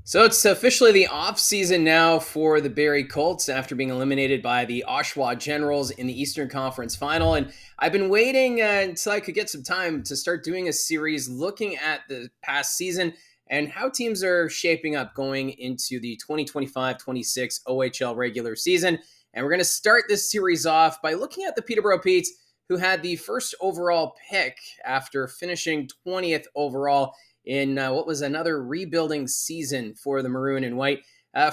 So it's officially the off season now for the Barrie Colts after being eliminated by the Oshawa Generals in the Eastern Conference Final. And I've been waiting until I could get some time to start doing a series looking at the past season and how teams are shaping up going into the 2025-26 OHL regular season. And we're going to start this series off by looking at the Peterborough Petes, who had the first overall pick after finishing 20th overall in what was another rebuilding season for the Maroon and White.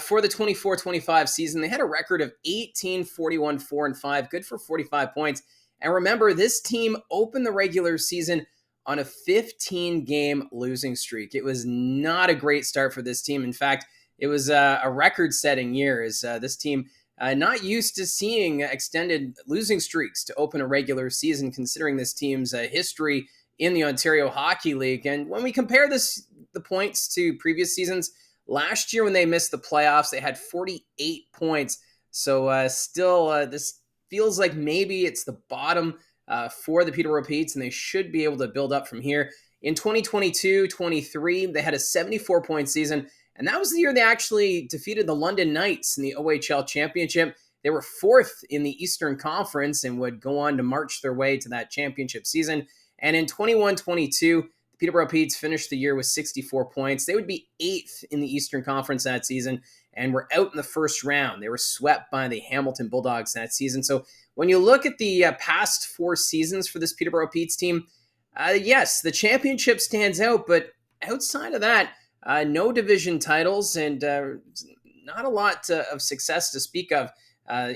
For the 24-25 season, they had a record of 18-41-4-5, good for 45 points. And remember, this team opened the regular season on a 15-game losing streak. It was not a great start for this team. In fact, it was a record-setting year as this team not used to seeing extended losing streaks to open a regular season, considering this team's history in the Ontario Hockey League. And when we compare the points to previous seasons, last year when they missed the playoffs, they had 48 points. So still, this feels like maybe it's the bottom for the Peterborough Petes, and they should be able to build up from here. In 2022-23, they had a 74-point season, and that was the year they actually defeated the London Knights in the OHL Championship. They were fourth in the Eastern Conference and would go on to march their way to that championship season. And in 21-22, the Peterborough Petes finished the year with 64 points. They would be eighth in the Eastern Conference that season and were out in the first round. They were swept by the Hamilton Bulldogs that season. So when you look at the past four seasons for this Peterborough Petes team, yes, the championship stands out, but outside of that, no division titles and not a lot of success to speak of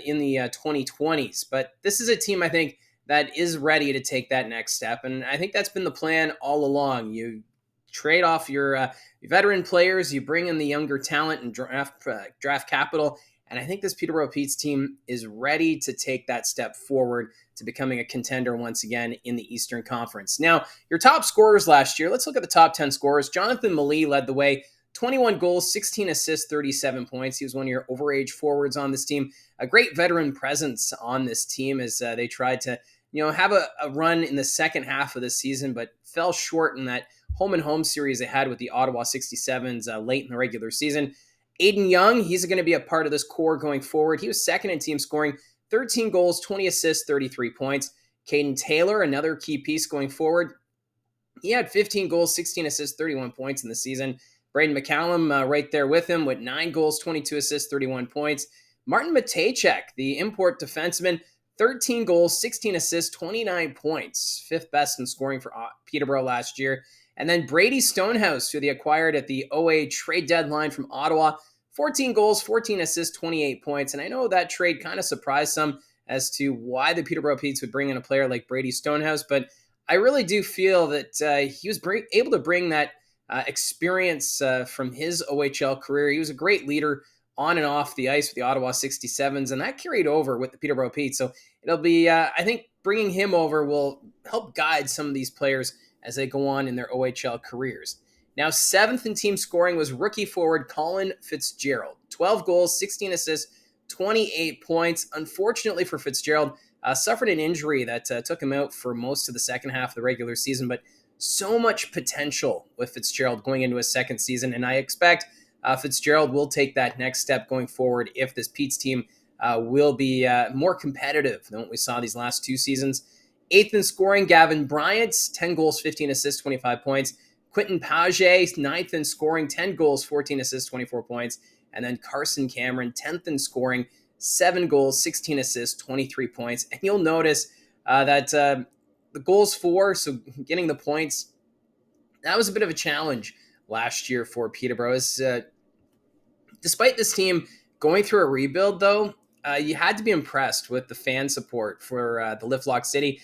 in the 2020s. But this is a team, I think, that is ready to take that next step. And I think that's been the plan all along. You trade off your veteran players, you bring in the younger talent and draft capital. And I think this Peterborough Petes team is ready to take that step forward to becoming a contender once again in the Eastern Conference. Now, your top scorers last year, let's look at the top 10 scorers. Jonathan Malee led the way, 21 goals, 16 assists, 37 points. He was one of your overage forwards on this team. A great veteran presence on this team as they tried to have a run in the second half of the season, but fell short in that home-and-home series they had with the Ottawa 67s late in the regular season. Aiden Young, he's going to be a part of this core going forward. He was second in team scoring, 13 goals, 20 assists, 33 points. Caden Taylor, another key piece going forward. He had 15 goals, 16 assists, 31 points in the season. Braden McCallum right there with him with 9 goals, 22 assists, 31 points. Martin Matejcek, the import defenseman, 13 goals, 16 assists, 29 points. Fifth best in scoring for Peterborough last year. And then Brady Stonehouse, who they acquired at the OA trade deadline from Ottawa. 14 goals, 14 assists, 28 points. And I know that trade kind of surprised some as to why the Peterborough Petes would bring in a player like Brady Stonehouse. But I really do feel that he was able to bring that experience from his OHL career. He was a great leader on and off the ice with the Ottawa 67s, and that carried over with the Peterborough Petes. So it'll be, I think bringing him over will help guide some of these players as they go on in their OHL careers. Now, seventh in team scoring was rookie forward Colin Fitzgerald. 12 goals, 16 assists, 28 points. Unfortunately for Fitzgerald, suffered an injury that took him out for most of the second half of the regular season, but so much potential with Fitzgerald going into his second season, and I expect Fitzgerald will take that next step going forward if this Petes team will be more competitive than what we saw these last two seasons. Eighth in scoring, Gavin Bryant, 10 goals, 15 assists, 25 points. Quentin Page, ninth in scoring, 10 goals, 14 assists, 24 points. And then Carson Cameron, 10th in scoring, 7 goals, 16 assists, 23 points. And you'll notice that the goals for, so getting the points, that was a bit of a challenge last year for Peterborough. Despite this team going through a rebuild, though, you had to be impressed with the fan support for the Liftlock City.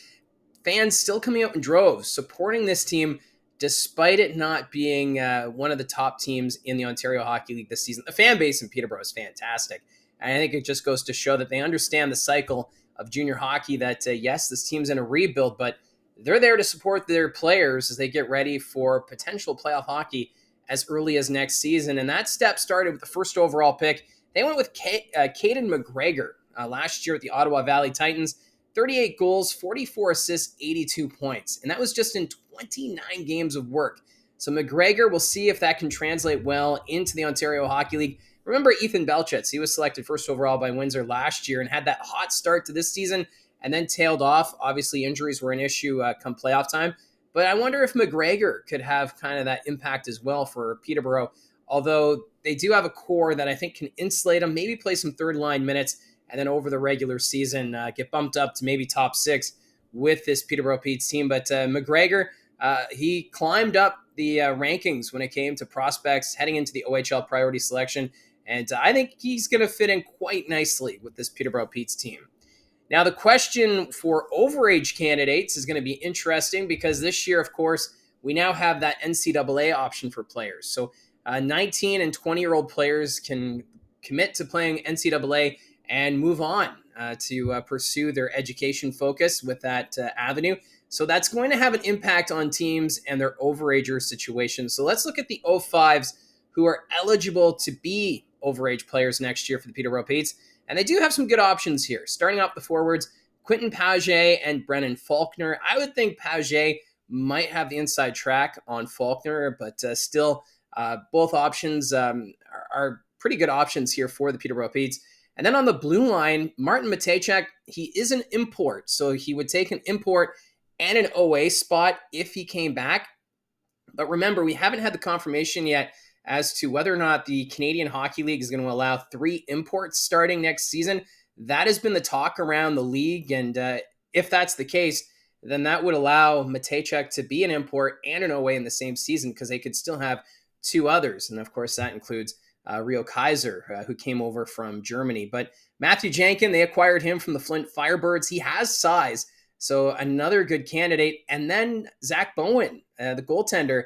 Fans still coming out in droves, supporting this team, despite it not being one of the top teams in the Ontario Hockey League this season. The fan base in Peterborough is fantastic. And I think it just goes to show that they understand the cycle of junior hockey, that, yes, this team's in a rebuild, but they're there to support their players as they get ready for potential playoff hockey as early as next season. And that step started with the first overall pick. They went with Caden McGregor last year at the Ottawa Valley Titans. 38 goals, 44 assists, 82 points. And that was just in 29 games of work. So McGregor, we'll see if that can translate well into the Ontario Hockey League. Remember Ethan Belchetz, he was selected first overall by Windsor last year and had that hot start to this season and then tailed off. Obviously, injuries were an issue come playoff time. But I wonder if McGregor could have kind of that impact as well for Peterborough, although they do have a core that I think can insulate them, maybe play some third line minutes, and then over the regular season get bumped up to maybe top six with this Peterborough Petes team. But McGregor, he climbed up the rankings when it came to prospects heading into the OHL priority selection. And I think he's going to fit in quite nicely with this Peterborough Petes team. Now, the question for overage candidates is going to be interesting because this year, of course, we now have that NCAA option for players. So 19 and 20-year-old players can commit to playing NCAA and move on to pursue their education focus with that avenue. So that's going to have an impact on teams and their overager situation. So let's look at the 05s who are eligible to be overage players next year for the Peterborough Petes. And they do have some good options here. Starting off the forwards, Quentin Paget and Brennan Faulkner. I would think Paget might have the inside track on Faulkner, but still, both options are pretty good options here for the Peterborough Petes. And then on the blue line, Martin Matejchuk, he is an import. So he would take an import and an OA spot if he came back. But remember, we haven't had the confirmation yet as to whether or not the Canadian Hockey League is going to allow 3 imports starting next season. That has been the talk around the league, and if that's the case, then that would allow Matejchuk to be an import and an OA in the same season because they could still have 2 others. And of course, that includes Rio Kaiser, who came over from Germany. But Matthew Jankin, they acquired him from the Flint Firebirds. He has size, so another good candidate. And then Zach Bowen, the goaltender,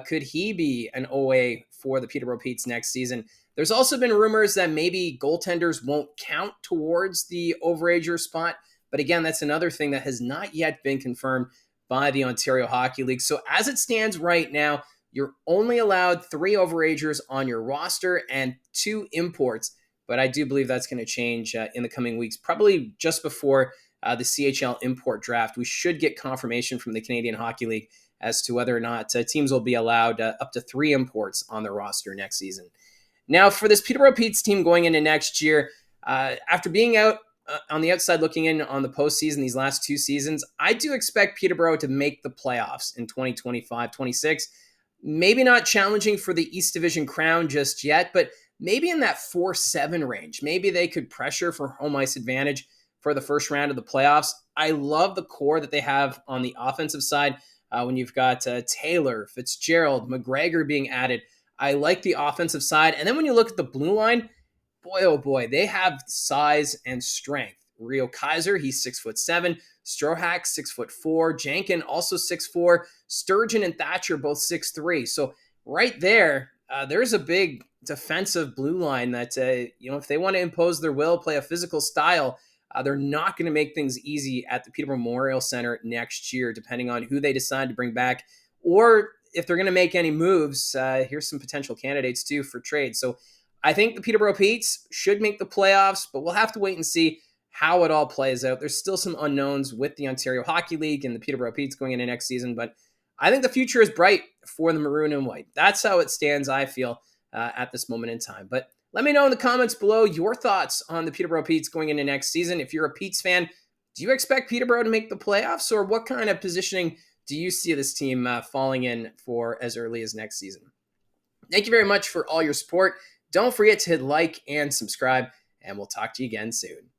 could he be an OA for the Peterborough Petes next season? There's also been rumors that maybe goaltenders won't count towards the overager spot. But again, that's another thing that has not yet been confirmed by the Ontario Hockey League. So as it stands right now, you're only allowed 3 overagers on your roster and 2 imports. But I do believe that's going to change in the coming weeks, probably just before the CHL import draft. We should get confirmation from the Canadian Hockey League as to whether or not teams will be allowed up to 3 imports on their roster next season. Now, for this Peterborough Petes team going into next year, after being out on the outside looking in on the postseason these last 2 seasons, I do expect Peterborough to make the playoffs in 2025-26. Maybe not challenging for the East Division crown just yet, but maybe in that 4-7 range. Maybe they could pressure for home ice advantage for the first round of the playoffs. I love the core that they have on the offensive side. When you've got Taylor, Fitzgerald, McGregor being added. I like the offensive side. And then when you look at the blue line, boy, oh boy, they have size and strength. Rio Kaiser, he's 6'7". Strohak, 6'4". Jankin, also 6'4". Sturgeon and Thatcher, both 6'3". So right there, there's a big defensive blue line that, if they want to impose their will, play a physical style, they're not going to make things easy at the Peterborough Memorial Center next year, depending on who they decide to bring back, or if they're going to make any moves. Here's some potential candidates too for trade. So I think the Peterborough Petes should make the playoffs, but we'll have to wait and see how it all plays out. There's still some unknowns with the Ontario Hockey League and the Peterborough Petes going into next season, but I think the future is bright for the maroon and white. That's how it stands, I feel, at this moment in time. But let me know in the comments below your thoughts on the Peterborough Petes going into next season. If you're a Petes fan, do you expect Peterborough to make the playoffs, or what kind of positioning do you see this team falling in for as early as next season? Thank you very much for all your support. Don't forget to hit like and subscribe, and we'll talk to you again soon.